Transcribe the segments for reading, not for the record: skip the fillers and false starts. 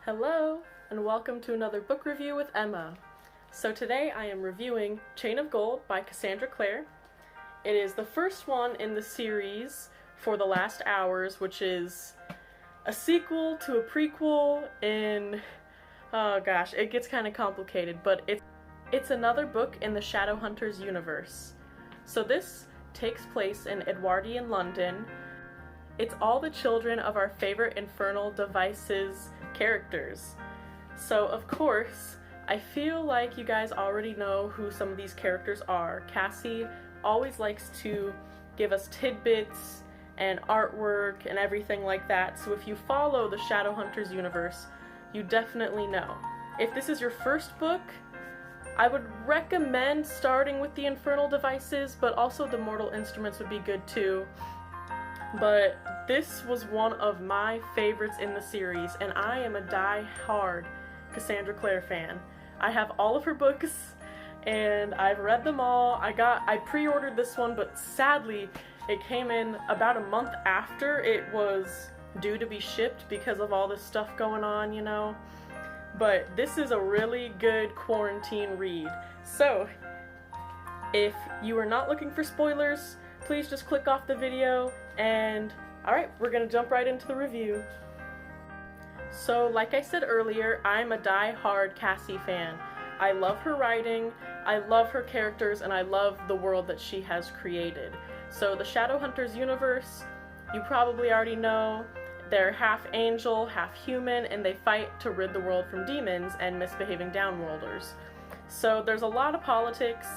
Hello, and welcome to another book review with Emma. So today I am reviewing Chain of Gold by Cassandra Clare. It is the first one in the series For the Last Hours, which is a sequel to a prequel in... oh gosh, it gets kind of complicated, but it's another book in the Shadowhunters universe. So this takes place in Edwardian London. It's all the children of our favorite Infernal Devices characters. So of course, I feel like you guys already know who some of these characters are. Cassie always likes to give us tidbits and artwork and everything like that, so if you follow the Shadowhunters universe, you definitely know. If this is your first book, I would recommend starting with the Infernal Devices, but also the Mortal Instruments would be good too. But this was one of my favorites in the series, and I am a die-hard Cassandra Clare fan. I have all of her books, and I've read them all. I pre-ordered this one, but sadly, it came in about a month after it was due to be shipped because of all this stuff going on, you know? But this is a really good quarantine read. So, if you are not looking for spoilers, please just click off the video, and alright, we're gonna jump right into the review. So, like I said earlier, I'm a die-hard Cassie fan. I love her writing, I love her characters, and I love the world that she has created. So the Shadowhunters universe, you probably already know, they're half angel, half human, and they fight to rid the world from demons and misbehaving downworlders. So there's a lot of politics,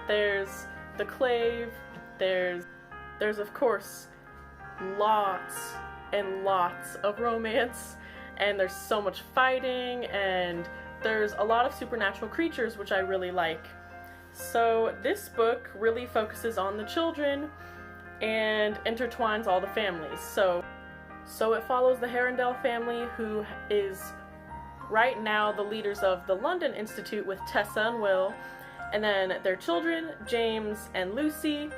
there's the Clave, there's of course lots and lots of romance, and there's so much fighting, and there's a lot of supernatural creatures, which I really like. So this book really focuses on the children and intertwines all the families. So it follows the Herondale family, who is right now the leaders of the London Institute with Tessa and Will, and then their children, James and Lucy,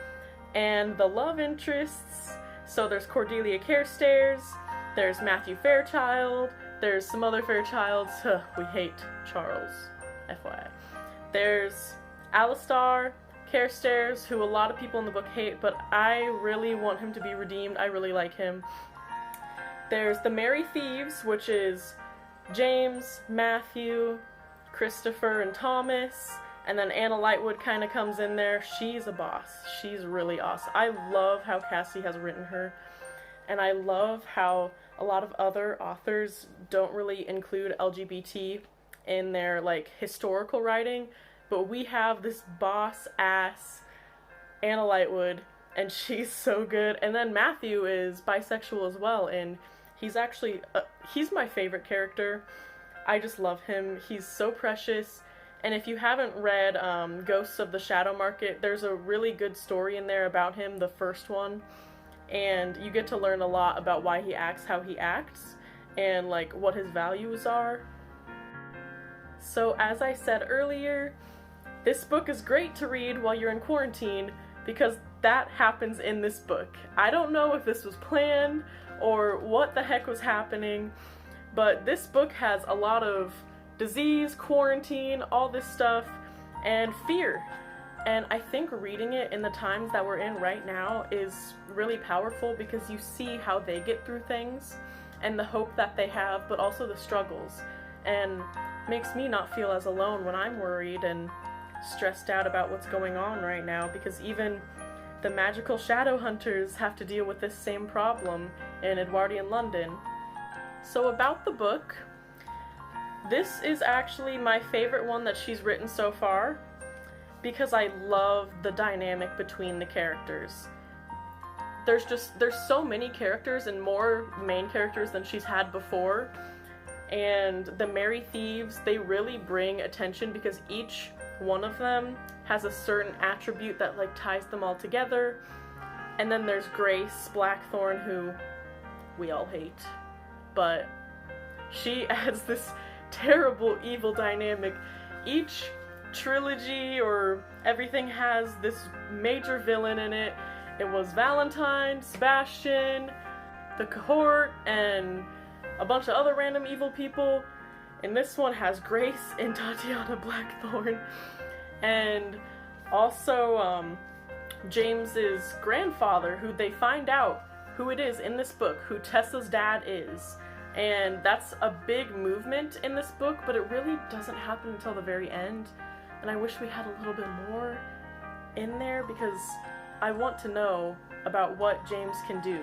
and the love interests. So there's Cordelia Carstairs, there's Matthew Fairchild, there's some other Fairchilds. We hate Charles, FYI. There's Alistar Carstairs, who a lot of people in the book hate, but I really want him to be redeemed. I really like him. There's the Merry Thieves, which is James, Matthew, Christopher, and Thomas. And then Anna Lightwood kind of comes in there. She's a boss. She's really awesome. I love how Cassie has written her. And I love how a lot of other authors don't really include LGBT in their, like, historical writing. But we have this boss-ass Anna Lightwood, and she's so good. And then Matthew is bisexual as well, and he's actually, he's my favorite character. I just love him. He's so precious. And if you haven't read Ghosts of the Shadow Market, there's a really good story in there about him, the first one. And you get to learn a lot about why he acts how he acts, and like what his values are. So as I said earlier, this book is great to read while you're in quarantine, because that happens in this book. I don't know if this was planned or what the heck was happening, but this book has a lot of disease, quarantine, all this stuff, and fear. And I think reading it in the times that we're in right now is really powerful, because you see how they get through things and the hope that they have, but also the struggles, and makes me not feel as alone when I'm worried and stressed out about what's going on right now, because even the magical shadow hunters have to deal with this same problem in Edwardian London. So about the book, this is actually my favorite one that she's written so far, because I love the dynamic between the characters. There's so many characters and more main characters than she's had before, and the Merry Thieves, they really bring attention because each one of them has a certain attribute that like ties them all together. And then there's Grace Blackthorn, who we all hate, but she adds this terrible evil dynamic. Each trilogy or everything has this major villain in it. It was Valentine, Sebastian, the Cohort, and a bunch of other random evil people, in this one has Grace and Tatiana Blackthorne, and also James's grandfather, who they find out who it is in this book, who Tessa's dad is. And that's a big movement in this book, but it really doesn't happen until the very end. And I wish we had a little bit more in there, because I want to know about what James can do.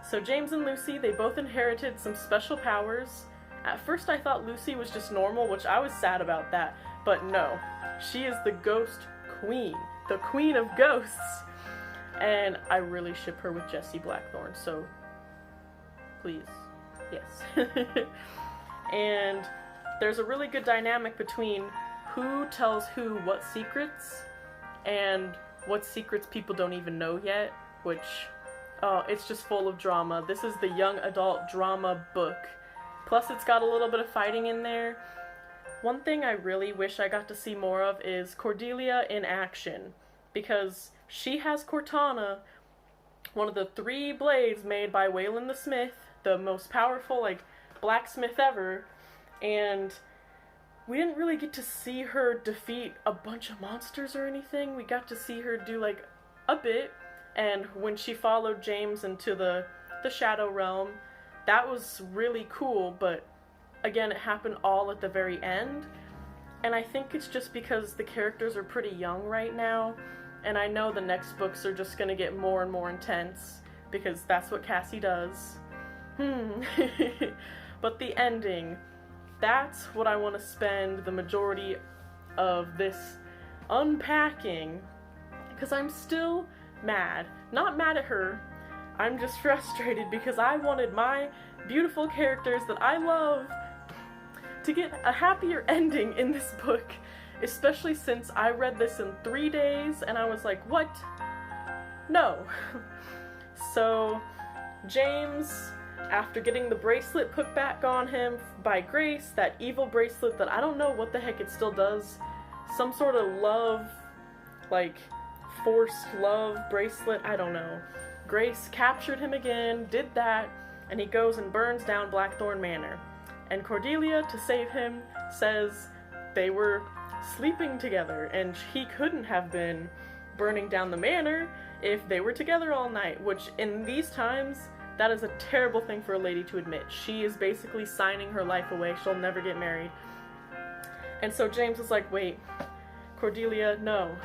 So James and Lucy, they both inherited some special powers. At first I thought Lucy was just normal, which I was sad about that, but no. She is the ghost queen, the queen of ghosts. And I really ship her with Jesse Blackthorne, so please, yes. And there's a really good dynamic between who tells who what secrets, and what secrets people don't even know yet, which, it's just full of drama. This is the young adult drama book. Plus it's got a little bit of fighting in there. One thing I really wish I got to see more of is Cordelia in action, because she has Cortana, one of the 3 blades made by Waylon the Smith, the most powerful, like, blacksmith ever, and we didn't really get to see her defeat a bunch of monsters or anything. We got to see her do, like, a bit, and when she followed James into the Shadow Realm, that was really cool, but again, it happened all at the very end, and I think it's just because the characters are pretty young right now, and I know the next books are just gonna get more and more intense, because that's what Cassie does. But the ending, that's what I want to spend the majority of this unpacking, because I'm still mad. Not mad at her, I'm just frustrated because I wanted my beautiful characters that I love to get a happier ending in this book, especially since I read this in 3 days and I was like, what? No. So James, after getting the bracelet put back on him by Grace, that evil bracelet that I don't know what the heck it still does, some sort of love, like forced love bracelet, I don't know. Grace captured him again, did that, and he goes and burns down Blackthorn Manor. And Cordelia, to save him, says they were sleeping together, and he couldn't have been burning down the manor if they were together all night, which in these times, that is a terrible thing for a lady to admit. She is basically signing her life away. She'll never get married. And so James is like, wait, Cordelia, no.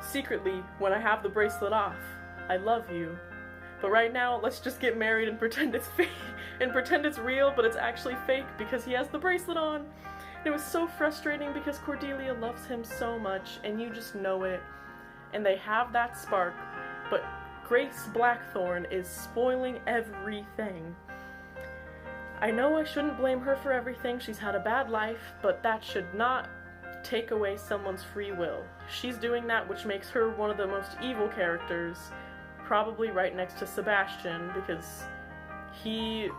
Secretly, when I have the bracelet off, I love you. But right now, let's just get married and pretend it's fake, and pretend it's real, but it's actually fake because he has the bracelet on. And it was so frustrating because Cordelia loves him so much, and you just know it. And they have that spark, but Grace Blackthorne is spoiling everything. I know I shouldn't blame her for everything. She's had a bad life, but that should not take away someone's free will. She's doing that, which makes her one of the most evil characters, probably right next to Sebastian, because he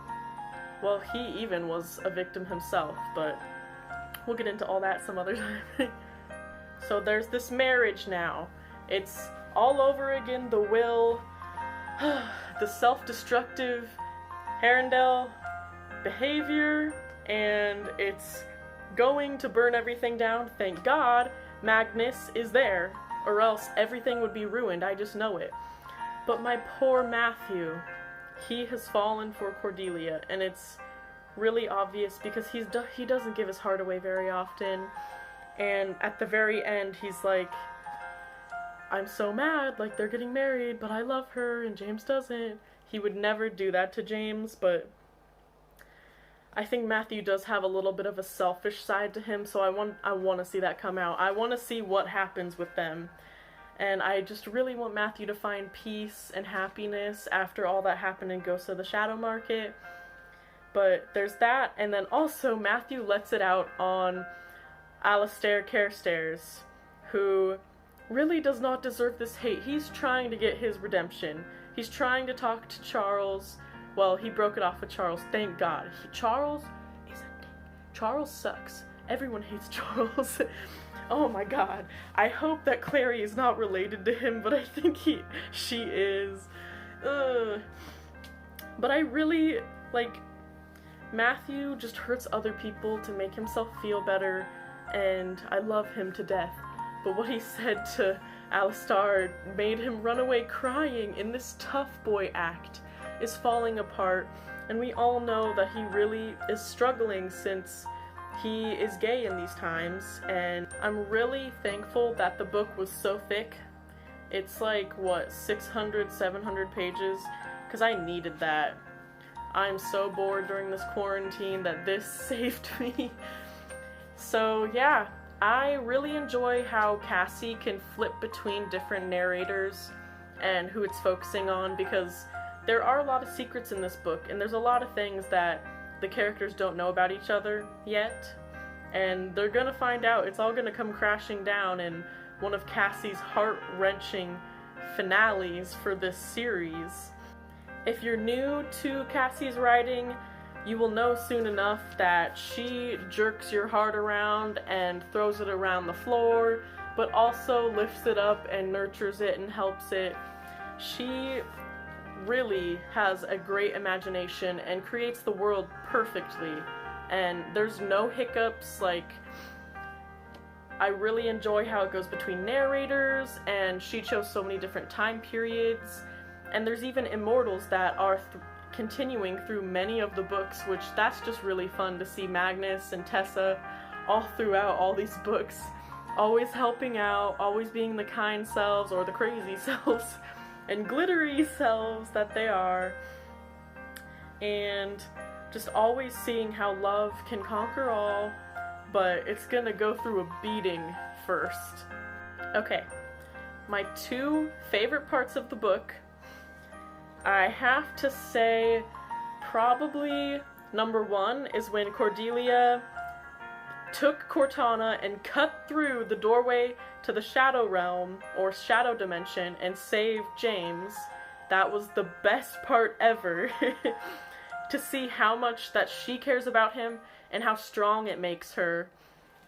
even was a victim himself, but we'll get into all that some other time. So there's this marriage now. It's all over again, the will, the self-destructive Arendelle behavior, and it's going to burn everything down. Thank God Magnus is there, or else everything would be ruined, I just know it. But my poor Matthew, he has fallen for Cordelia, and it's really obvious because he doesn't give his heart away very often, and at the very end he's like, I'm so mad, like they're getting married, but I love her, and James doesn't. He would never do that to James, but I think Matthew does have a little bit of a selfish side to him, so I want to see that come out. I want to see what happens with them. And I just really want Matthew to find peace and happiness after all that happened in Ghosts of the Shadow Market. But there's that, and then also Matthew lets it out on Alistair Carstairs, who really does not deserve this hate. He's trying to get his redemption. He's trying to talk to Charles. Well, he broke it off with Charles, thank God. Charles is a dick. Charles sucks. Everyone hates Charles. Oh my God. I hope that Clary is not related to him, but I think she is. But I really, like, Matthew just hurts other people to make himself feel better, and I love him to death. But what he said to Alistar made him run away crying in this tough boy act is falling apart, and we all know that he really is struggling since he is gay in these times, and I'm really thankful that the book was so thick. It's like, what, 600, 700 pages? Because I needed that. I'm so bored during this quarantine that this saved me. So yeah, I really enjoy how Cassie can flip between different narrators and who it's focusing on, because there are a lot of secrets in this book, and there's a lot of things that the characters don't know about each other yet, and they're gonna find out. It's all gonna come crashing down in one of Cassie's heart-wrenching finales for this series. If you're new to Cassie's writing, you will know soon enough that she jerks your heart around and throws it around the floor, but also lifts it up and nurtures it and helps it. She really has a great imagination and creates the world perfectly, and there's no hiccups. Like, I really enjoy how it goes between narrators, and she chose so many different time periods, and there's even immortals that are continuing through many of the books, which that's just really fun to see. Magnus and Tessa all throughout all these books, always helping out, always being the kind selves or the crazy selves and glittery selves that they are, and just always seeing how love can conquer all, but it's gonna go through a beating first. Okay, my two favorite parts of the book, I have to say probably number one is when Cordelia took Cortana and cut through the doorway to the Shadow Realm, or Shadow Dimension, and saved James. That was the best part ever. To see how much that she cares about him and how strong it makes her,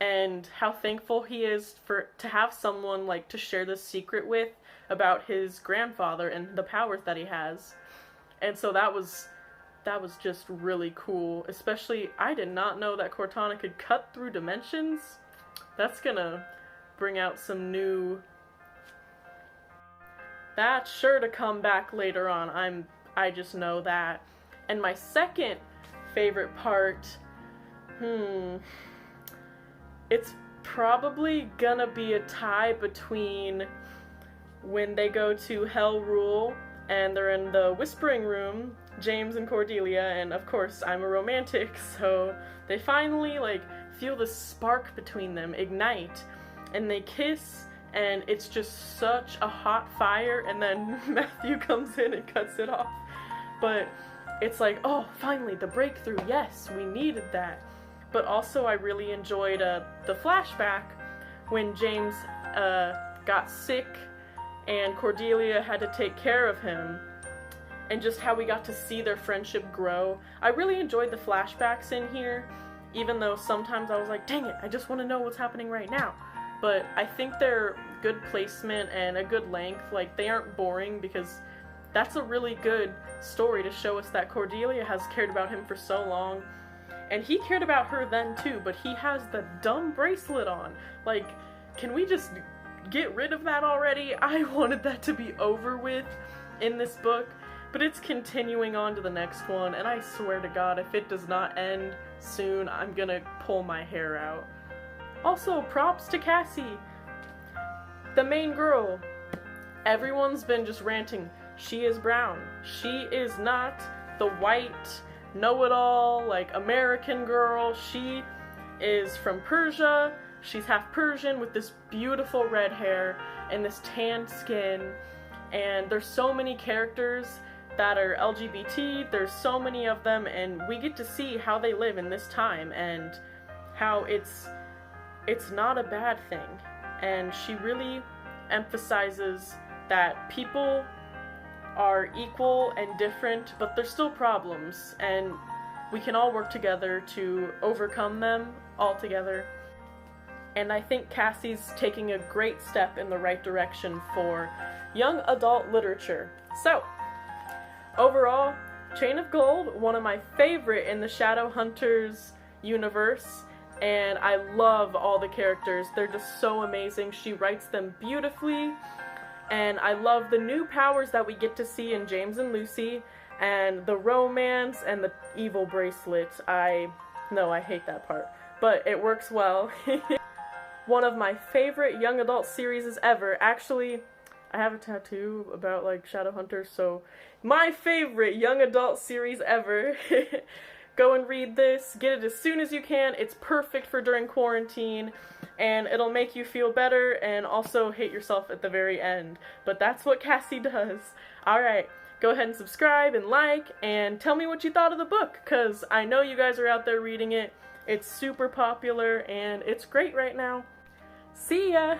and how thankful he is to have someone like to share this secret with about his grandfather and the powers that he has. And so that was just really cool. Especially, I did not know that Cortana could cut through dimensions. That's gonna bring out some new... That's sure to come back later on. I just know that. And my second favorite part, it's probably gonna be a tie between when they go to Hell Rule and they're in the Whispering Room, James and Cordelia, and of course I'm a romantic, so they finally like feel the spark between them ignite, and they kiss, and it's just such a hot fire, and then Matthew comes in and cuts it off. But it's like, oh, finally, the breakthrough, yes, we needed that. But also I really enjoyed the flashback when James got sick and Cordelia had to take care of him, and just how we got to see their friendship grow. I really enjoyed the flashbacks in here, even though sometimes I was like, dang it, I just want to know what's happening right now. But I think they're good placement and a good length. Like, they aren't boring, because that's a really good story to show us that Cordelia has cared about him for so long. And he cared about her then too, but he has the dumb bracelet on. Like, can we just get rid of that already? I wanted that to be over with in this book, but it's continuing on to the next one, and I swear to God, if it does not end soon, I'm gonna pull my hair out. Also, props to Cassie, the main girl. Everyone's been just ranting, she is brown. She is not the white, know-it-all, like, American girl. She is from Persia. She's half Persian with this beautiful red hair and this tanned skin. And there's so many characters that are LGBT. There's so many of them, and we get to see how they live in this time and how it's not a bad thing. And she really emphasizes that people are equal and different, but there's still problems, and we can all work together to overcome them all together. And I think Cassie's taking a great step in the right direction for young adult literature. So, overall, Chain of Gold, one of my favorite in the Shadowhunters universe, and I love all the characters. They're just so amazing. She writes them beautifully, and I love the new powers that we get to see in James and Lucy, and the romance and the evil bracelet. No, I hate that part, but it works well. One of my favorite young adult series ever. Actually, I have a tattoo about, like, Shadowhunters, so my favorite young adult series ever. Go and read this. Get it as soon as you can. It's perfect for during quarantine, and it'll make you feel better and also hate yourself at the very end. But that's what Cassie does. Alright, go ahead and subscribe and like, and tell me what you thought of the book, because I know you guys are out there reading it. It's super popular, and it's great right now. See ya!